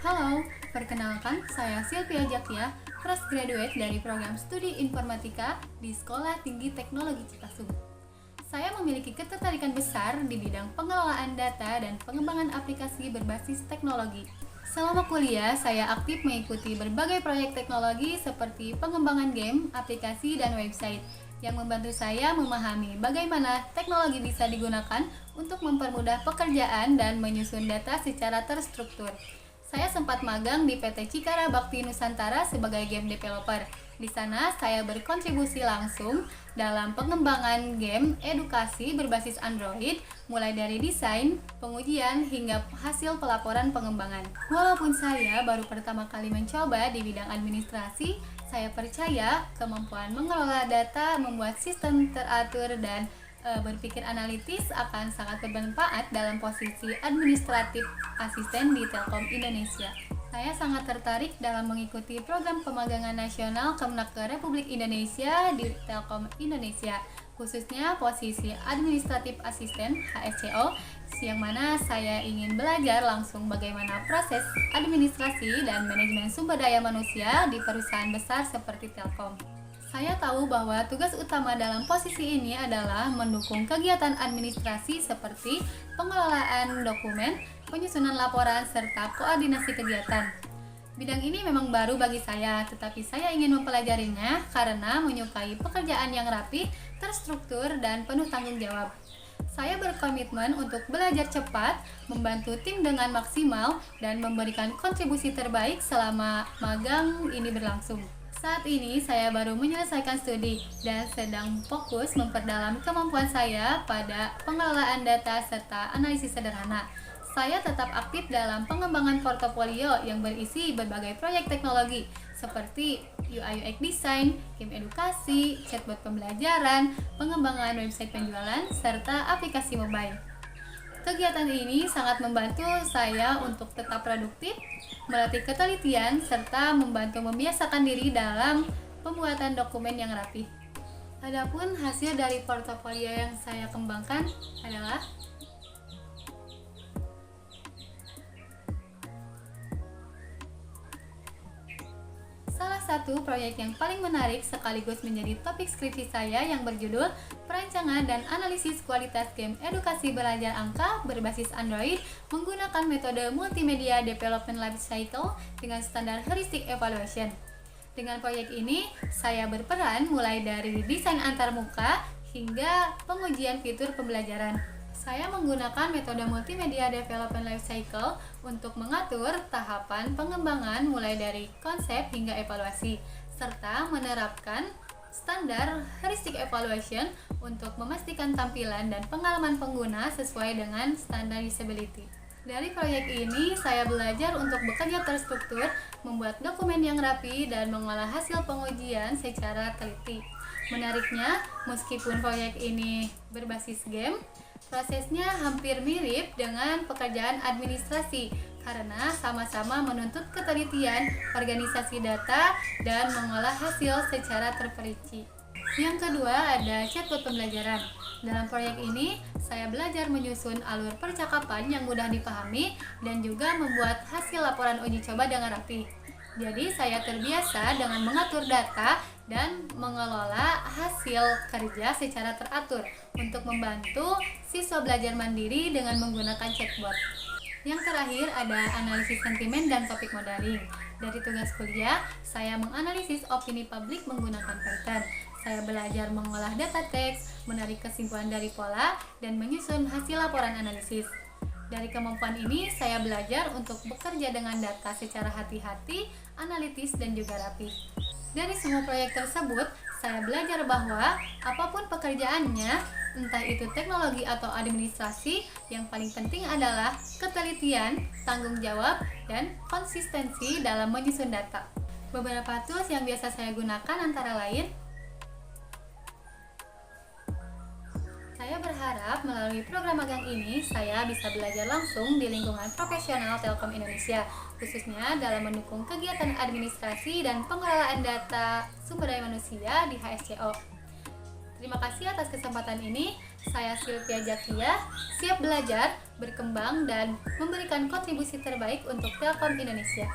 Halo, perkenalkan saya Sylvia Jakia, fresh graduate dari program studi informatika di Sekolah Tinggi Teknologi Cipasung. Saya memiliki ketertarikan besar di bidang pengelolaan data dan pengembangan aplikasi berbasis teknologi. Selama kuliah, saya aktif mengikuti berbagai proyek teknologi seperti pengembangan game, aplikasi, dan website yang membantu saya memahami bagaimana teknologi bisa digunakan untuk mempermudah pekerjaan dan menyusun data secara terstruktur. Saya sempat magang di PT Cikara Bakti Nusantara sebagai game developer. Di sana saya berkontribusi langsung dalam pengembangan game edukasi berbasis Android, mulai dari desain, pengujian, hingga hasil pelaporan pengembangan. Walaupun saya baru pertama kali mencoba di bidang administrasi, saya percaya kemampuan mengelola data, membuat sistem teratur, dan berpikir analitis akan sangat bermanfaat dalam posisi administratif asisten di Telkom Indonesia. Saya sangat tertarik dalam mengikuti program pemagangan nasional Kemenaker Republik Indonesia di Telkom Indonesia, khususnya posisi administratif asisten (HSCO), yang mana saya ingin belajar langsung bagaimana proses administrasi dan manajemen sumber daya manusia di perusahaan besar seperti Telkom. Saya tahu bahwa tugas utama dalam posisi ini adalah mendukung kegiatan administrasi seperti pengelolaan dokumen, penyusunan laporan, serta koordinasi kegiatan. Bidang ini memang baru bagi saya, tetapi saya ingin mempelajarinya karena menyukai pekerjaan yang rapi, terstruktur, dan penuh tanggung jawab. Saya berkomitmen untuk belajar cepat, membantu tim dengan maksimal, dan memberikan kontribusi terbaik selama magang ini berlangsung. Saat ini saya baru menyelesaikan studi dan sedang fokus memperdalam kemampuan saya pada pengelolaan data serta analisis sederhana. Saya tetap aktif dalam pengembangan portofolio yang berisi berbagai proyek teknologi seperti UI/UX design, game edukasi, chatbot pembelajaran, pengembangan website penjualan, serta aplikasi mobile. Kegiatan ini sangat membantu saya untuk tetap produktif, melatih ketelitian, serta membantu membiasakan diri dalam pembuatan dokumen yang rapi. Adapun hasil dari portofolio yang saya kembangkan adalah salah satu proyek yang paling menarik sekaligus menjadi topik skripsi saya yang berjudul Perancangan dan Analisis Kualitas Game Edukasi Belajar Angka berbasis Android menggunakan metode Multimedia Development Life Cycle dengan standar Heuristic Evaluation. Dengan proyek ini, saya berperan mulai dari desain antarmuka hingga pengujian fitur pembelajaran. Saya menggunakan metode Multimedia Development Life Cycle untuk mengatur tahapan pengembangan mulai dari konsep hingga evaluasi, serta menerapkan standar Heuristic Evaluation untuk memastikan tampilan dan pengalaman pengguna sesuai dengan standar usability. Dari proyek ini, saya belajar untuk bekerja terstruktur, membuat dokumen yang rapi, dan mengolah hasil pengujian secara teliti. Menariknya, meskipun proyek ini berbasis game, prosesnya hampir mirip dengan pekerjaan administrasi karena sama-sama menuntut ketelitian, organisasi data, dan mengolah hasil secara terperinci. Yang kedua ada chatbot pembelajaran. Dalam proyek ini, saya belajar menyusun alur percakapan yang mudah dipahami dan juga membuat hasil laporan uji coba dengan rapi. Jadi saya terbiasa dengan mengatur data dan mengelola hasil kerja secara teratur untuk membantu siswa belajar mandiri dengan menggunakan chatbot. Yang terakhir ada analisis sentimen dan topik modeling. Dari tugas kuliah, saya menganalisis opini publik menggunakan Python. Saya belajar mengolah data teks, menarik kesimpulan dari pola, dan menyusun hasil laporan analisis. Dari kemampuan ini, saya belajar untuk bekerja dengan data secara hati-hati, analitis, dan juga rapi. Dari semua proyek tersebut, saya belajar bahwa apapun pekerjaannya, entah itu teknologi atau administrasi, yang paling penting adalah ketelitian, tanggung jawab, dan konsistensi dalam menyusun data. Beberapa tools yang biasa saya gunakan antara lain, saya berharap melalui program magang ini, saya bisa belajar langsung di lingkungan profesional Telkom Indonesia, khususnya dalam mendukung kegiatan administrasi dan pengelolaan data sumber daya manusia di HSCO. Terima kasih atas kesempatan ini. Saya Sylvia Jakia, siap belajar, berkembang, dan memberikan kontribusi terbaik untuk Telkom Indonesia.